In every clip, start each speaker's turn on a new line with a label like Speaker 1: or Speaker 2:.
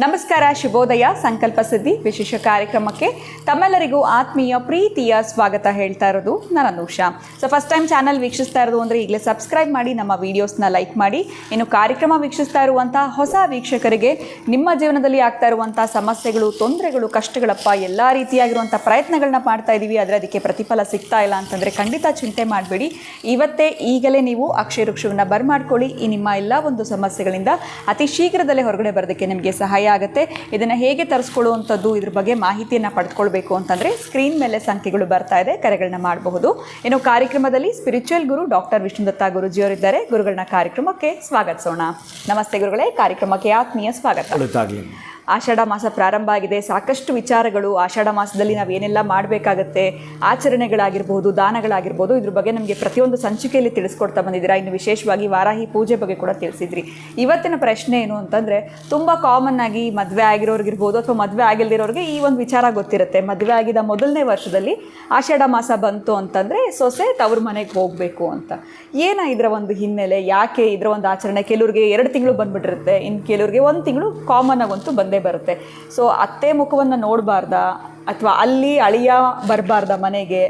Speaker 1: ನಮಸ್ಕಾರ, ಶುಭೋದಯ. ಸಂಕಲ್ಪ ಸಿದ್ಧಿ ವಿಶೇಷ ಕಾರ್ಯಕ್ರಮಕ್ಕೆ ತಮ್ಮೆಲ್ಲರಿಗೂ ಆತ್ಮೀಯ ಪ್ರೀತಿಯ ಸ್ವಾಗತ ಹೇಳ್ತಾ ಇರೋದು ನಾನು ಅನುಷಾ. ಫಸ್ಟ್ ಟೈಮ್ ಚಾನಲ್ ವೀಕ್ಷಿಸ್ತಾ ಇರೋದು ಅಂದರೆ ಈಗಲೇ ಸಬ್ಸ್ಕ್ರೈಬ್ ಮಾಡಿ, ನಮ್ಮ ವೀಡಿಯೋಸ್ನ ಲೈಕ್ ಮಾಡಿ. ಇನ್ನು ಕಾರ್ಯಕ್ರಮ ವೀಕ್ಷಿಸ್ತಾ ಇರುವಂಥ ಹೊಸ ವೀಕ್ಷಕರಿಗೆ ನಿಮ್ಮ ಜೀವನದಲ್ಲಿ ಆಗ್ತಾ ಇರುವಂಥ ಸಮಸ್ಯೆಗಳು, ತೊಂದರೆಗಳು, ಕಷ್ಟಗಳಪ್ಪ ಎಲ್ಲ ರೀತಿಯಾಗಿರುವಂಥ ಪ್ರಯತ್ನಗಳನ್ನ ಮಾಡ್ತಾ ಇದ್ದೀವಿ, ಆದರೆ ಅದಕ್ಕೆ ಪ್ರತಿಫಲ ಸಿಗ್ತಾ ಇಲ್ಲ ಅಂತಂದರೆ ಖಂಡಿತ ಚಿಂತೆ ಮಾಡಬೇಡಿ. ಇವತ್ತೇ ಈಗಲೇ ನೀವು ಅಕ್ಷಯ ವೃಕ್ಷವನ್ನು ಬರ್ಮಾಡ್ಕೊಳ್ಳಿ. ಈ ನಿಮ್ಮ ಎಲ್ಲ ಒಂದು ಸಮಸ್ಯೆಗಳಿಂದ ಅತಿ ಶೀಘ್ರದಲ್ಲೇ ಹೊರಗಡೆ ಬರೋದಕ್ಕೆ ನಿಮಗೆ ಸಹಾಯ ಆಗುತ್ತೆ. ಇದನ್ನು ಹೇಗೆ ತರಿಸ್ಕೊಳ್ಳುವಂಥದ್ದು, ಇದ್ರ ಬಗ್ಗೆ ಮಾಹಿತಿಯನ್ನು ಪಡೆದುಕೊಳ್ಬೇಕು ಅಂತಂದರೆ ಸ್ಕ್ರೀನ್ ಮೇಲೆ ಸಂಖ್ಯೆಗಳು ಬರ್ತಾ ಇದೆ, ಕರೆಗಳನ್ನ ಮಾಡಬಹುದು. ಇನ್ನು ಕಾರ್ಯಕ್ರಮದಲ್ಲಿ ಸ್ಪಿರಿಚುವಲ್ ಗುರು ಡಾಕ್ಟರ್ ವಿಷ್ಣುದತ್ತ ಗುರುಜಿಯವರಿದ್ದಾರೆ. ಗುರುಗಳನ್ನ ಕಾರ್ಯಕ್ರಮಕ್ಕೆ ಸ್ವಾಗತಿಸೋಣ. ನಮಸ್ತೆ ಗುರುಗಳೇ, ಕಾರ್ಯಕ್ರಮಕ್ಕೆ ಆತ್ಮೀಯ ಸ್ವಾಗತ. ಆಷಾಢ ಮಾಸ ಪ್ರಾರಂಭ ಆಗಿದೆ. ಸಾಕಷ್ಟು ವಿಚಾರಗಳು ಆಷಾಢ ಮಾಸದಲ್ಲಿ ನಾವು ಏನೆಲ್ಲ ಮಾಡಬೇಕಾಗತ್ತೆ, ಆಚರಣೆಗಳಾಗಿರ್ಬೋದು, ದಾನಗಳಾಗಿರ್ಬೋದು, ಇದ್ರ ಬಗ್ಗೆ ನಮಗೆ ಪ್ರತಿಯೊಂದು ಸಂಚಿಕೆಯಲ್ಲಿ ತಿಳಿಸ್ಕೊಡ್ತಾ ಬಂದಿದ್ದೀರಾ. ಇನ್ನು ವಿಶೇಷವಾಗಿ ವಾರಾಹಿ ಪೂಜೆ ಬಗ್ಗೆ ಕೂಡ ತಿಳಿಸಿದ್ರಿ. ಇವತ್ತಿನ ಪ್ರಶ್ನೆ ಏನು ಅಂತಂದರೆ, ತುಂಬ ಕಾಮನ್ ಆಗಿ ಮದುವೆ ಆಗಿರೋರ್ಗಿರ್ಬೋದು ಅಥವಾ ಮದುವೆ ಆಗಿಲ್ದಿರೋರಿಗೆ ಈ ಒಂದು ವಿಚಾರ ಗೊತ್ತಿರುತ್ತೆ. ಮದುವೆ ಆಗಿದ ಮೊದಲನೇ ವರ್ಷದಲ್ಲಿ ಆಷಾಢ ಮಾಸ ಬಂತು ಅಂತಂದರೆ ಸೊಸೆ ತವ್ರ ಮನೆಗೆ ಹೋಗಬೇಕು ಅಂತ. ಏನ ಇದರ ಒಂದು ಹಿನ್ನೆಲೆ, ಯಾಕೆ ಇದರ ಒಂದು ಆಚರಣೆ? ಕೆಲವ್ರಿಗೆ 2 ತಿಂಗಳು ಬಂದುಬಿಟ್ಟಿರುತ್ತೆ, ಇನ್ನು ಕೆಲವ್ರಿಗೆ 1 ತಿಂಗಳು ಕಾಮನ್ ಆಗಂತೂ ಬಂದೇ ಬರುತ್ತೆ. ಸೊ ಅತ್ತೆ ಮುಖವನ್ನು ನೋಡಬಾರ್ದಾ ಅಥವಾ ಅಲ್ಲಿ ಅಳಿಯ ಬರಬಾರ್ದ ಮನೆಗೆ?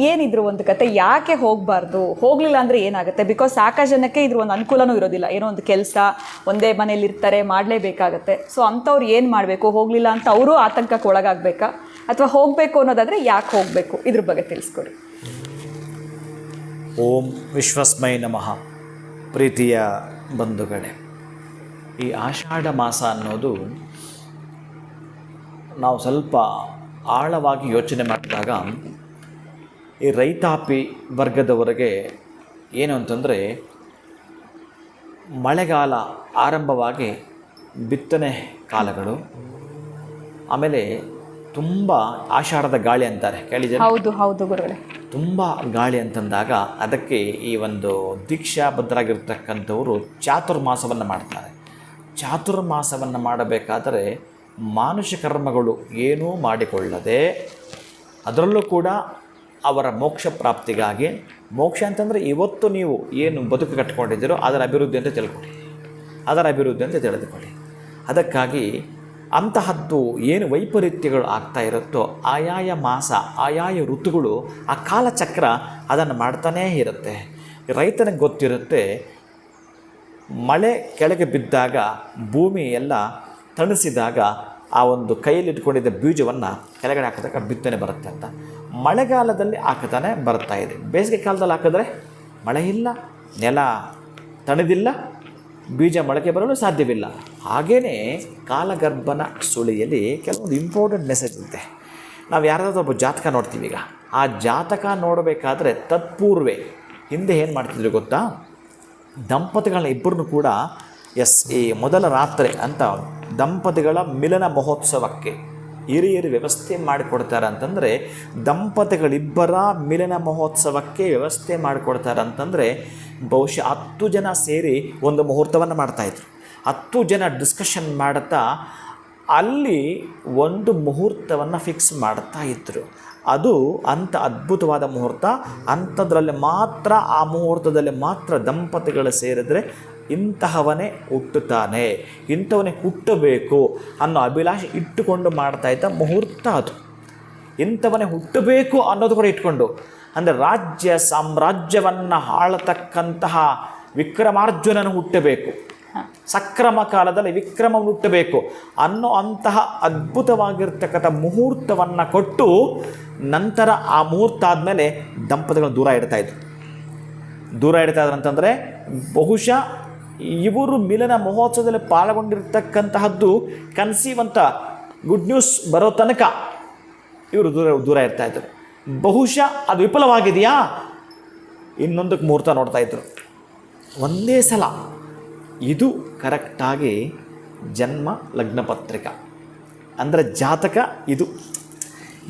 Speaker 1: ಏನಿದ್ರು ಒಂದು ಕತೆ, ಯಾಕೆ ಹೋಗಬಾರ್ದು? ಹೋಗಲಿಲ್ಲ ಅಂದರೆ ಏನಾಗುತ್ತೆ? ಬಿಕಾಸ್ ಸಾಕಷ್ಟು ಜನಕ್ಕೆ ಇದ್ರ ಒಂದು ಅನುಕೂಲನೂ ಇರೋದಿಲ್ಲ. ಏನೋ ಒಂದು ಕೆಲಸ, ಒಂದೇ ಮನೇಲಿ ಇರ್ತಾರೆ, ಮಾಡಲೇಬೇಕಾಗತ್ತೆ. ಸೊ ಅಂಥವ್ರು ಏನು ಮಾಡಬೇಕು? ಹೋಗಲಿಲ್ಲ ಅಂತ ಅವರು ಆತಂಕಕ್ಕೆ ಒಳಗಾಗಬೇಕಾ ಅಥವಾ ಹೋಗಬೇಕು ಅನ್ನೋದಾದರೆ ಯಾಕೆ ಹೋಗಬೇಕು? ಇದ್ರ ಬಗ್ಗೆ ತಿಳಿಸ್ಕೊಡಿ.
Speaker 2: ಓಂ ವಿಶ್ವಸ್ಮೈ ನಮಃ. ಪ್ರೀತಿಯ ಬಂಧುಗಳೇ, ಈ ಆಷಾಢ ಮಾಸ ಅನ್ನೋದು ನಾವು ಸ್ವಲ್ಪ ಆಳವಾಗಿ ಯೋಚನೆ ಮಾಡಿದಾಗ ಈ ರೈತಾಪಿ ವರ್ಗದವರೆಗೆ ಏನು ಅಂತಂದರೆ, ಮಳೆಗಾಲ ಆರಂಭವಾಗಿ ಬಿತ್ತನೆ ಕಾಲಗಳು, ಆಮೇಲೆ ತುಂಬ ಆಷಾಢದ ಗಾಳಿ ಅಂತಾರೆ, ಕೇಳಿದರೆ?
Speaker 1: ಹೌದು ಹೌದು ಗುರುಗಳೇ.
Speaker 2: ತುಂಬ ಗಾಳಿ ಅಂತಂದಾಗ ಅದಕ್ಕೆ ಈ ಒಂದು ದೀಕ್ಷಾಬದ್ಧರಾಗಿರ್ತಕ್ಕಂಥವರು ಚಾತುರ್ಮಾಸವನ್ನು ಮಾಡ್ತಾರೆ. ಚಾತುರ್ಮಾಸವನ್ನು ಮಾಡಬೇಕಾದರೆ ಮಾನುಷ ಕರ್ಮಗಳು ಏನೂ ಮಾಡಿಕೊಳ್ಳದೆ, ಅದರಲ್ಲೂ ಕೂಡ ಅವರ ಮೋಕ್ಷ ಪ್ರಾಪ್ತಿಗಾಗಿ, ಮೋಕ್ಷ ಅಂತಂದರೆ ಇವತ್ತು ನೀವು ಏನು ಬದುಕು ಕಟ್ಕೊಂಡಿದ್ದೀರೋ ಅದರ ಅಭಿವೃದ್ಧಿ ಅಂತ ತಿಳ್ಕೊಳ್ಳಿ, ಅದರ ಅಭಿವೃದ್ಧಿ ಅಂತ ತಿಳಿದುಕೊಳ್ಳಿ. ಅದಕ್ಕಾಗಿ ಅಂತಹದ್ದು ಏನು ವೈಪರೀತ್ಯಗಳು ಆಗ್ತಾ ಇರುತ್ತೋ ಆಯಾಯ ಮಾಸ, ಆಯಾಯ ಋತುಗಳು, ಆ ಕಾಲಚಕ್ರ ಅದನ್ನು ಮಾಡ್ತಾನೇ ಇರುತ್ತೆ. ರೈತನಿಗೆ ಗೊತ್ತಿರುತ್ತೆ, ಮಳೆ ಕೆಳಗೆ ಬಿದ್ದಾಗ, ಭೂಮಿ ಎಲ್ಲ ತಣಿಸಿದಾಗ ಆ ಒಂದು ಕೈಯಲ್ಲಿ ಇಟ್ಕೊಂಡಿದ್ದ ಬೀಜವನ್ನು ಕೆಳಗಡೆ ಹಾಕಿದಾಗ ಬಿತ್ತನೆ ಬರುತ್ತೆ ಅಂತ. ಮಳೆಗಾಲದಲ್ಲಿ ಹಾಕತಾನೆ ಬರ್ತಾ ಇದೆ. ಬೇಸಿಗೆ ಕಾಲದಲ್ಲಿ ಹಾಕಿದ್ರೆ ಮಳೆ ಇಲ್ಲ, ನೆಲ ತಣಿದಿಲ್ಲ, ಬೀಜ ಮೊಳಕೆ ಬರಲು ಸಾಧ್ಯವಿಲ್ಲ. ಹಾಗೆಯೇ ಕಾಲಗರ್ಭನ ಸುಳಿಯಲ್ಲಿ ಕೆಲವೊಂದು ಇಂಪಾರ್ಟೆಂಟ್ ಮೆಸೇಜ್ ಇರುತ್ತೆ. ನಾವು ಯಾರಾದರೂ ಒಬ್ಬ ಜಾತಕ ನೋಡ್ತೀವಿ. ಈಗ ಆ ಜಾತಕ ನೋಡಬೇಕಾದ್ರೆ ತತ್ಪೂರ್ವೆ ಹಿಂದೆ ಏನು ಮಾಡ್ತಿದ್ರು ಗೊತ್ತಾ? ದಂಪತಿಗಳನ್ನ ಇಬ್ಬರನ್ನು ಕೂಡ ಈ ಮೊದಲ ರಾತ್ರಿ ಅಂತ ದಂಪತಿಗಳ ಮಿಲನ ಮಹೋತ್ಸವಕ್ಕೆ ಹಿರಿಯರು ವ್ಯವಸ್ಥೆ ಮಾಡಿಕೊಡ್ತಾರೆ ಅಂತಂದರೆ, ದಂಪತಿಗಳಿಬ್ಬರ ಮಿಲನ ಮಹೋತ್ಸವಕ್ಕೆ ವ್ಯವಸ್ಥೆ ಮಾಡಿಕೊಡ್ತಾರೆ ಅಂತಂದರೆ, ಬಹುಶಃ 10 ಜನ ಸೇರಿ ಒಂದು ಮುಹೂರ್ತವನ್ನು ಮಾಡ್ತಾಯಿದ್ರು. 10 ಜನ ಡಿಸ್ಕಷನ್ ಮಾಡುತ್ತಾ ಅಲ್ಲಿ ಒಂದು ಮುಹೂರ್ತವನ್ನು ಫಿಕ್ಸ್ ಮಾಡ್ತಾ ಇದ್ದರು. ಅದು ಅಂಥ ಅದ್ಭುತವಾದ ಮುಹೂರ್ತ. ಅಂಥದ್ರಲ್ಲಿ ಮಾತ್ರ, ಆ ಮುಹೂರ್ತದಲ್ಲಿ ಮಾತ್ರ ದಂಪತಿಗಳು ಸೇರಿದರೆ ಇಂತಹವನೇ ಹುಟ್ಟುತ್ತಾನೆ, ಇಂಥವನೇ ಹುಟ್ಟಬೇಕು ಅನ್ನೋ ಅಭಿಲಾಷೆ ಇಟ್ಟುಕೊಂಡು ಮಾಡ್ತಾಯಿದ್ದ ಮುಹೂರ್ತ ಅದು. ಇಂಥವನೇ ಹುಟ್ಟಬೇಕು ಅನ್ನೋದು ಕೂಡ ಇಟ್ಕೊಂಡು, ಅಂದರೆ ರಾಜ್ಯ ಸಾಮ್ರಾಜ್ಯವನ್ನು ಆಳತಕ್ಕಂತಹ ವಿಕ್ರಮಾರ್ಜುನನು ಹುಟ್ಟಬೇಕು, ಸಕ್ರಮ ಕಾಲದಲ್ಲಿ ವಿಕ್ರಮ ಹುಟ್ಟಬೇಕು ಅನ್ನೋ ಅಂತಹ ಅದ್ಭುತವಾಗಿರ್ತಕ್ಕಂಥ ಮುಹೂರ್ತವನ್ನು ಕೊಟ್ಟು, ನಂತರ ಆ ಮುಹೂರ್ತ ಆದಮೇಲೆ ದಂಪತಿಗಳು ದೂರ ಇಡ್ತಾಯಿದ್ರು ಅಂತಂದರೆ, ಬಹುಶಃ ಇವರು ಮಿಲನ ಮಹೋತ್ಸವದಲ್ಲಿ ಪಾಲ್ಗೊಂಡಿರ್ತಕ್ಕಂತಹದ್ದು ಕನ್ಸೀವ್ ಅಂತ ಗುಡ್ ನ್ಯೂಸ್ ಬರೋ ತನಕ ಇವರು ದೂರ ಇರ್ತಾಯಿದ್ರು. ಬಹುಶಃ ಅದು ವಿಫಲವಾಗಿದೆಯಾ, ಇನ್ನೊಂದಕ್ಕೆ ಮುಹೂರ್ತ ನೋಡ್ತಾಯಿದ್ರು. ಒಂದೇ ಸಲ ಇದು ಕರೆಕ್ಟಾಗಿ ಜನ್ಮ ಲಗ್ನ ಪತ್ರಿಕ ಅಂದರೆ ಜಾತಕ. ಇದು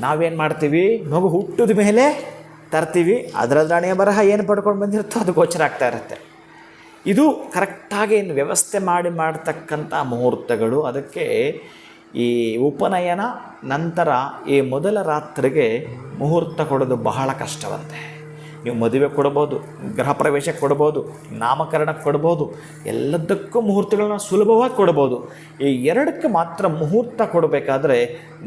Speaker 2: ನಾವೇನು ಮಾಡ್ತೀವಿ, ಮಗು ಹುಟ್ಟಿದ ಮೇಲೆ ತರ್ತೀವಿ, ಅದರ ಹಣೆಯ ಬರಹ ಏನು ಪಡ್ಕೊಂಡು ಬಂದಿರುತ್ತೋ ಅದು ಗೋಚರ ಆಗ್ತಾ ಇರುತ್ತೆ. ಇದು ಕರೆಕ್ಟಾಗಿ ಏನು ವ್ಯವಸ್ಥೆ ಮಾಡ್ತಕ್ಕಂಥ ಮುಹೂರ್ತಗಳು. ಅದಕ್ಕೆ ಈ ಉಪನಯನ ನಂತರ ಈ ಮೊದಲ ರಾತ್ರಿಗೆ ಮುಹೂರ್ತ ಕೊಡೋದು ಬಹಳ ಕಷ್ಟವಂತೆ. ನೀವು ಮದುವೆ ಕೊಡ್ಬೋದು, ಗೃಹ ಪ್ರವೇಶ ಕೊಡ್ಬೋದು, ನಾಮಕರಣ ಕೊಡ್ಬೋದು, ಎಲ್ಲದಕ್ಕೂ ಮುಹೂರ್ತಗಳನ್ನ ಸುಲಭವಾಗಿ ಕೊಡ್ಬೋದು. ಈ ಎರಡಕ್ಕೆ ಮಾತ್ರ ಮುಹೂರ್ತ ಕೊಡಬೇಕಾದ್ರೆ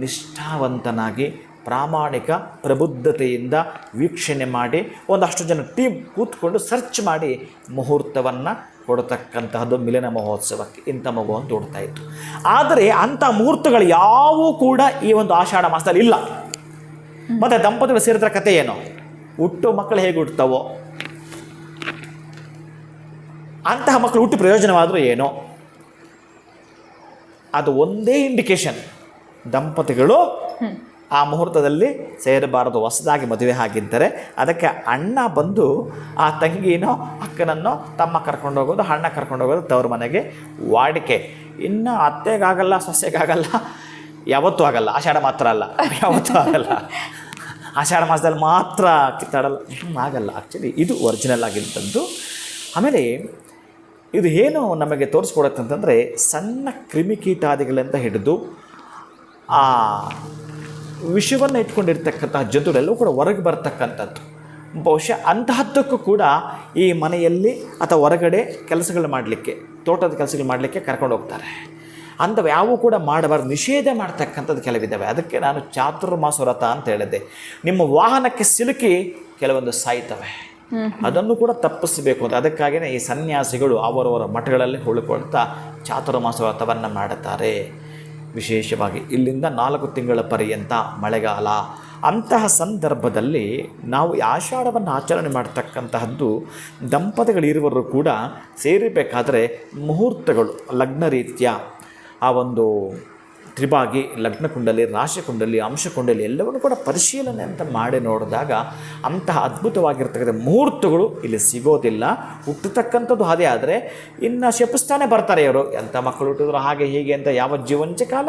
Speaker 2: ನಿಷ್ಠಾವಂತನಾಗಿ ಪ್ರಾಮಾಣಿಕ ಪ್ರಬುದ್ಧತೆಯಿಂದ ವೀಕ್ಷಣೆ ಮಾಡಿ ಒಂದಷ್ಟು ಜನ ಟೀಮ್ ಕೂತ್ಕೊಂಡು ಸರ್ಚ್ ಮಾಡಿ ಮುಹೂರ್ತವನ್ನು ಕೊಡತಕ್ಕಂತಹದ್ದು ಮಿಲನ ಮಹೋತ್ಸವಕ್ಕೆ ಇಂಥ ಮಗುವನ್ನು ತೋಡ್ತಾ ಇತ್ತು. ಆದರೆ ಅಂಥ ಮುಹೂರ್ತಗಳು ಯಾವೂ ಕೂಡ ಈ ಒಂದು ಆಷಾಢ ಮಾಸದಲ್ಲಿ ಇಲ್ಲ. ಮತ್ತು ದಂಪತಿಗಳು ಸೇರಿದ ಕಥೆ ಏನು, ಹುಟ್ಟು ಮಕ್ಕಳು ಹೇಗೆ ಹುಟ್ಟುತ್ತವೋ ಅಂತಹ ಮಕ್ಕಳು ಹುಟ್ಟು ಪ್ರಯೋಜನವಾದರೂ ಏನೋ, ಅದು ಒಂದೇ ಇಂಡಿಕೇಶನ್ ದಂಪತಿಗಳು ಆ ಮುಹೂರ್ತದಲ್ಲಿ ಸೇರಬಾರದು. ಹೊಸದಾಗಿ ಮದುವೆ ಆಗಿದ್ದರೆ ಅದಕ್ಕೆ ಅಣ್ಣ ಬಂದು ಆ ತಂಗಿನೋ ಅಕ್ಕನನ್ನೋ ತಮ್ಮ ಕರ್ಕೊಂಡು ಹೋಗೋದು, ಅಣ್ಣ ಕರ್ಕೊಂಡು ಹೋಗೋದು ತವ್ರ ಮನೆಗೆ ವಾಡಿಕೆ. ಇನ್ನು ಅತ್ತೆಗಾಗಲ್ಲ, ಸೊಸೆಗಾಗಲ್ಲ, ಯಾವತ್ತೂ ಆಗಲ್ಲ. ಆಷಾಢ ಮಾತ್ರ ಅಲ್ಲ, ಯಾವತ್ತೂ ಆಗಲ್ಲ. ಆಷಾಢ ಮಾಸದಲ್ಲಿ ಮಾತ್ರ ಕಿತ್ತಾಡಲ್ಲ, ಆಗಲ್ಲ. ಆ್ಯಕ್ಚುಲಿ ಇದು ಒರಿಜಿನಲ್ ಆಗಿದ್ದಂಥದ್ದು. ಆಮೇಲೆ ಇದು ಏನು ನಮಗೆ ತೋರಿಸ್ಕೊಡುತ್ತೆ ಅಂತಂದರೆ, ಸಣ್ಣ ಕ್ರಿಮಿಕೀಟಾದಿಗಳಿಂದ ಹಿಡಿದು ಆ ವಿಷವನ್ನು ಇಟ್ಕೊಂಡಿರ್ತಕ್ಕಂತಹ ಜಂತುಗಳೆಲ್ಲವೂ ಕೂಡ ಹೊರಗೆ ಬರ್ತಕ್ಕಂಥದ್ದು. ಬಹುಶಃ ಅಂತಹದ್ದಕ್ಕೂ ಕೂಡ ಈ ಮನೆಯಲ್ಲಿ ಅಥವಾ ಹೊರಗಡೆ ಕೆಲಸಗಳು ಮಾಡಲಿಕ್ಕೆ, ತೋಟದ ಕೆಲಸಗಳು ಮಾಡಲಿಕ್ಕೆ ಕರ್ಕೊಂಡು ಹೋಗ್ತಾರೆ. ಅಂಥವು ಯಾವೂ ಕೂಡ ಮಾಡಬಾರ್ದು, ನಿಷೇಧ ಮಾಡ್ತಕ್ಕಂಥದ್ದು ಕೆಲವಿದ್ದಾವೆ. ಅದಕ್ಕೆ ನಾನು ಚಾತುರ್ಮಾಸ ವ್ರತ ಅಂತ ಹೇಳಿದ್ದೆ. ನಿಮ್ಮ ವಾಹನಕ್ಕೆ ಸಿಲುಕಿ ಕೆಲವೊಂದು ಸಾಯ್ತವೆ, ಅದನ್ನು ಕೂಡ ತಪ್ಪಿಸಬೇಕು ಅಂತ. ಅದಕ್ಕಾಗಿಯೇ ಈ ಸನ್ಯಾಸಿಗಳು ಅವರವರ ಮಠಗಳಲ್ಲಿ ಉಳ್ಕೊಳ್ತಾ ಚಾತುರ್ಮಾಸ ವ್ರತವನ್ನು ಮಾಡುತ್ತಾರೆ. ವಿಶೇಷವಾಗಿ ಇಲ್ಲಿಂದ 4 ತಿಂಗಳ ಪರ್ಯಂತ ಮಳೆಗಾಲ. ಅಂತಹ ಸಂದರ್ಭದಲ್ಲಿ ನಾವು ಈ ಆಷಾಢವನ್ನು ಆಚರಣೆ ಮಾಡ್ತಕ್ಕಂತಹದ್ದು ದಂಪತಿಗಳಿರುವರು ಕೂಡ ಸೇರಿಬೇಕಾದರೆ ಮುಹೂರ್ತಗಳು ಲಗ್ನ ರೀತ್ಯ ಆ ಒಂದು ತ್ರಿಭಾಗಿ, ಲಗ್ನಕುಂಡಲಿ, ರಾಶಿಕುಂಡಲಿ, ಅಂಶಕುಂಡಲಿ ಎಲ್ಲವನ್ನೂ ಕೂಡ ಪರಿಶೀಲನೆ ಅಂತ ಮಾಡಿ ನೋಡಿದಾಗ ಅಂತಹ ಅದ್ಭುತವಾಗಿರ್ತಕ್ಕಂಥ ಮುಹೂರ್ತಗಳು ಇಲ್ಲಿ ಸಿಗೋದಿಲ್ಲ. ಹುಟ್ಟತಕ್ಕಂಥದ್ದು ಅದೇ. ಆದರೆ ಇನ್ನು ಶಪಿಸ್ತಾನೆ ಬರ್ತಾರೆ ಇವರು, ಎಂಥ ಮಕ್ಕಳು ಹುಟ್ಟಿದ್ರು ಹಾಗೆ ಹೀಗೆ ಅಂತ ಯಾವ ಜೀವಂಚ ಕಾಲ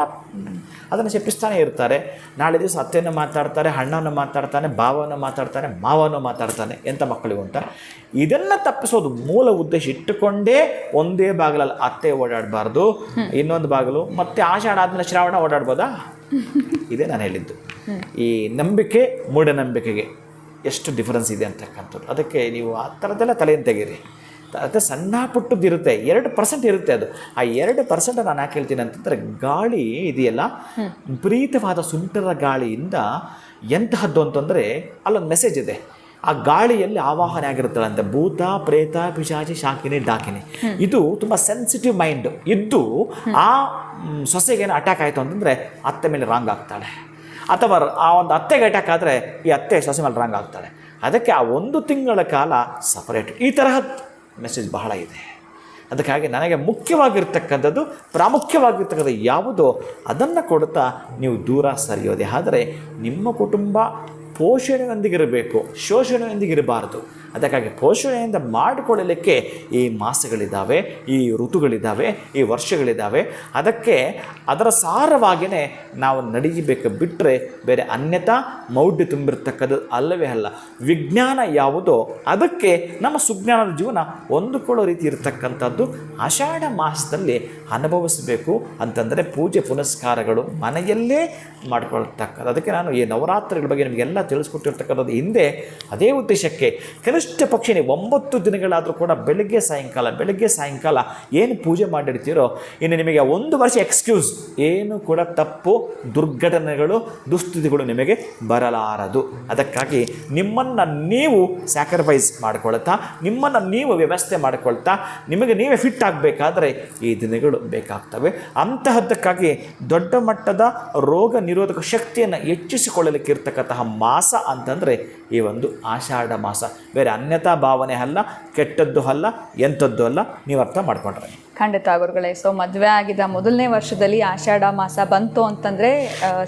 Speaker 2: ಅದನ್ನು ಶಪಿಸ್ತಾನೆ ಇರ್ತಾರೆ. ನಾಳೆ ದಿವಸ ಅತ್ತೆಯನ್ನು ಮಾತಾಡ್ತಾರೆ, ಅಣ್ಣನ ಮಾತಾಡ್ತಾನೆ, ಭಾವನ ಮಾತಾಡ್ತಾನೆ, ಮಾವನೂ ಮಾತಾಡ್ತಾನೆ, ಎಂಥ ಮಕ್ಕಳಿಗೂ ಅಂತ. ಇದನ್ನು ತಪ್ಪಿಸೋದು ಮೂಲ ಉದ್ದೇಶ ಇಟ್ಟುಕೊಂಡೇ ಒಂದೇ ಬಾಗಿಲಲ್ಲಿ ಅತ್ತೆ ಓಡಾಡಬಾರ್ದು, ಇನ್ನೊಂದು ಬಾಗಿಲು, ಮತ್ತು ಆಷಾಢ ಆದಮೇಲೆ ಶ್ರಾವಣ ಓಡಾಡ್ಬೋದಾ? ಇದೇ ನಾನು ಹೇಳಿದ್ದು. ಈ ನಂಬಿಕೆ ಮೂಢನಂಬಿಕೆಗೆ ಎಷ್ಟು ಡಿಫರೆನ್ಸ್ ಇದೆ ಅಂತಕ್ಕಂಥದ್ದು. ಅದಕ್ಕೆ ನೀವು ಆ ಥರದ್ದೆಲ್ಲ ತಲೆಯನ್ನು ತೆಗೀರಿ. ಅದು ಸಣ್ಣ ಪುಟ್ಟದ್ದು ಇರುತ್ತೆ, 2% ಇರುತ್ತೆ. ಅದು ಆ 2% ನಾನು ಯಾಕೆ ಹೇಳ್ತೀನಿ ಅಂತಂದರೆ, ಗಾಳಿ ಇದೆಯಲ್ಲ, ವಿಪರೀತವಾದ ಸುಂಟರ ಗಾಳಿಯಿಂದ ಎಂತಹದ್ದು ಅಂತಂದರೆ ಅಲ್ಲೊಂದು ಮೆಸೇಜ್ ಇದೆ. ಆ ಗಾಳಿಯಲ್ಲಿ ಆವಾಹನೆ ಆಗಿರುತ್ತಲ್ಲಂತೆ, ಭೂತ, ಪ್ರೇತ, ಪಿಶಾಚಿ, ಶಾಕಿನಿ, ಡಾಕಿನಿ. ಇದು ತುಂಬ ಸೆನ್ಸಿಟಿವ್ ಮೈಂಡ್ ಇದ್ದು ಆ ಸೊಸೆಗೇನು ಅಟ್ಯಾಕ್ ಆಯಿತು ಅಂತಂದರೆ ಅತ್ತೆ ಮೇಲೆ ರಾಂಗ್ ಆಗ್ತಾಳೆ, ಅಥವಾ ಆ ಒಂದು ಅತ್ತೆಗೆ ಅಟ್ಯಾಕ್ ಆದರೆ ಈ ಅತ್ತೆ ಸೊಸೆ ಮೇಲೆ ರಾಂಗ್ ಆಗ್ತಾಳೆ. ಅದಕ್ಕೆ ಆ 1 ತಿಂಗಳ ಕಾಲ ಸಪರೇಟ್. ಈ ತರಹದ ಮೆಸೇಜ್ ಬಹಳ ಇದೆ. ಅದಕ್ಕಾಗಿ ನನಗೆ ಮುಖ್ಯವಾಗಿರ್ತಕ್ಕಂಥದ್ದು, ಪ್ರಾಮುಖ್ಯವಾಗಿರ್ತಕ್ಕಂಥದ್ದು ಯಾವುದೋ ಅದನ್ನು ಕೊಡ್ತಾ ನೀವು ದೂರ ಸರಿಯೋದೆ. ಆದರೆ ನಿಮ್ಮ ಕುಟುಂಬ ಪೋಷಣೆಯೊಂದಿಗಿರಬೇಕು, ಶೋಷಣೆಯೊಂದಿಗಿರಬಾರ್ದು. ಅದಕ್ಕಾಗಿ ಪೋಷಣೆಯಿಂದ ಮಾಡಿಕೊಳ್ಳಲಿಕ್ಕೆ ಈ ಮಾಸಗಳಿದ್ದಾವೆ, ಈ ಋತುಗಳಿದ್ದಾವೆ, ಈ ವರ್ಷಗಳಿದ್ದಾವೆ. ಅದಕ್ಕೆ ಅದರ ಸಾರವಾಗಿಯೇ ನಾವು ನಡೀಬೇಕು, ಬಿಟ್ಟರೆ ಬೇರೆ ಅನ್ಯತಾ ಮೌಢ್ಯ ತುಂಬಿರ್ತಕ್ಕದ್ದು ಅಲ್ಲವೇ ಅಲ್ಲ. ವಿಜ್ಞಾನ ಯಾವುದೋ ಅದಕ್ಕೆ ನಮ್ಮ ಸುಜ್ಞಾನದ ಜೀವನ ಹೊಂದಿಕೊಳ್ಳೋ ರೀತಿ ಇರತಕ್ಕಂಥದ್ದು ಆಷಾಢ ಮಾಸದಲ್ಲಿ ಅನುಭವಿಸಬೇಕು ಅಂತಂದರೆ ಪೂಜೆ ಪುನಸ್ಕಾರಗಳು ಮನೆಯಲ್ಲೇ ಮಾಡಿಕೊಳ್ತಕ್ಕದ್ದು. ಅದಕ್ಕೆ ನಾನು ಈ ನವರಾತ್ರಿಗಳ ಬಗ್ಗೆ ನಿಮಗೆಲ್ಲ ತಿಳಿಸ್ಕೊಟ್ಟಿರ್ತಕ್ಕಂಥದ್ದು ಹಿಂದೆ ಅದೇ ಉದ್ದೇಶಕ್ಕೆ. ಕನಿಷ್ಠ ಪಕ್ಷ ನೀವು 9 ದಿನಗಳಾದರೂ ಕೂಡ ಬೆಳಗ್ಗೆ ಸಾಯಂಕಾಲ ಏನು ಪೂಜೆ ಮಾಡಿರ್ತೀರೋ, ಇನ್ನು ನಿಮಗೆ 1 ವರ್ಷ ಎಕ್ಸ್ಕ್ಯೂಸ್ ಏನು ಕೂಡ ತಪ್ಪು ದುರ್ಘಟನೆಗಳು ದುಸ್ಥಿತಿಗಳು ನಿಮಗೆ ಬರಲಾರದು. ಅದಕ್ಕಾಗಿ ನಿಮ್ಮನ್ನು ನೀವು ಸ್ಯಾಕ್ರಿಫೈಸ್ ಮಾಡಿಕೊಳ್ತಾ, ನಿಮ್ಮನ್ನು ನೀವು ವ್ಯವಸ್ಥೆ ಮಾಡಿಕೊಳ್ತಾ, ನಿಮಗೆ ನೀವೇ ಫಿಟ್ ಆಗಬೇಕಾದ್ರೆ ಈ ದಿನಗಳು ಬೇಕಾಗ್ತವೆ. ಅಂತಹದ್ದಕ್ಕಾಗಿ ದೊಡ್ಡ ಮಟ್ಟದ ರೋಗ ನಿರೋಧಕ ಶಕ್ತಿಯನ್ನು ಹೆಚ್ಚಿಸಿಕೊಳ್ಳಲಿಕ್ಕೆ ಇರ್ತಕ್ಕಂತಹ ಮಾಸ ಅಂತಂದರೆ ಈ ಒಂದು ಆಷಾಢ ಮಾಸ. ಬೇರೆ ಅನ್ಯತಾ ಭಾವನೆ ಅಲ್ಲ, ಕೆಟ್ಟದ್ದು ಅಲ್ಲ, ಎಂಥದ್ದು ಅಲ್ಲ. ನೀವು ಅರ್ಥ ಮಾಡ್ಕೊಂಡ್ರೆ
Speaker 1: ಖಂಡಿತ ಗುರುಗಳೇ. ಸೊ ಮದುವೆ ಆಗಿದ್ದ ಮೊದಲನೇ ವರ್ಷದಲ್ಲಿ ಆಷಾಢ ಮಾಸ ಬಂತು ಅಂತಂದರೆ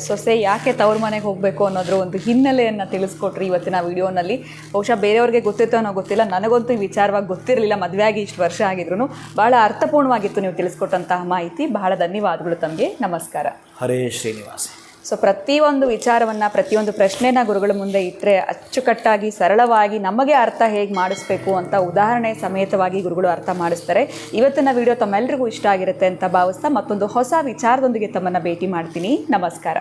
Speaker 1: ಸೊಸೆ ಯಾಕೆ ತವ್ರ ಮನೆಗೆ ಹೋಗಬೇಕು ಅನ್ನೋದ್ರ ಒಂದು ಹಿನ್ನೆಲೆಯನ್ನು ತಿಳಿಸ್ಕೊಟ್ರಿ ಇವತ್ತಿನ ವಿಡಿಯೋನಲ್ಲಿ. ಬಹುಶಃ ಬೇರೆಯವ್ರಿಗೆ ಗೊತ್ತಿತ್ತೋ ಅನ್ನೋ ಗೊತ್ತಿಲ್ಲ, ನನಗಂತೂ ಈ ವಿಚಾರವಾಗಿ ಗೊತ್ತಿರಲಿಲ್ಲ. ಮದುವೆ ಆಗಿ ಇಷ್ಟು ವರ್ಷ ಆಗಿದ್ರು ಭಾಳ ಅರ್ಥಪೂರ್ಣವಾಗಿತ್ತು ನೀವು ತಿಳಿಸ್ಕೊಟ್ಟಂತಹ ಮಾಹಿತಿ. ಬಹಳ ಧನ್ಯವಾದಗಳು ತಮಗೆ. ನಮಸ್ಕಾರ.
Speaker 2: ಹರೇ ಶ್ರೀನಿವಾಸ.
Speaker 1: ಸೊ ಪ್ರತಿಯೊಂದು ವಿಚಾರವನ್ನು, ಪ್ರತಿಯೊಂದು ಪ್ರಶ್ನೆನ ಗುರುಗಳ ಮುಂದೆ ಇಟ್ಟರೆ ಅಚ್ಚುಕಟ್ಟಾಗಿ ಸರಳವಾಗಿ ನಮಗೆ ಅರ್ಥ ಹೇಗೆ ಮಾಡಿಸ್ಬೇಕು ಅಂತ ಉದಾಹರಣೆ ಸಮೇತವಾಗಿ ಗುರುಗಳು ಅರ್ಥ ಮಾಡಿಸ್ತಾರೆ. ಇವತ್ತಿನ ವಿಡಿಯೋ ತಮ್ಮೆಲ್ಲರಿಗೂ ಇಷ್ಟ ಆಗಿರುತ್ತೆ ಅಂತ ಭಾವಿಸ್ತಾ ಮತ್ತೊಂದು ಹೊಸ ವಿಚಾರದೊಂದಿಗೆ ತಮ್ಮನ್ನು ಭೇಟಿ ಮಾಡ್ತೀನಿ. ನಮಸ್ಕಾರ.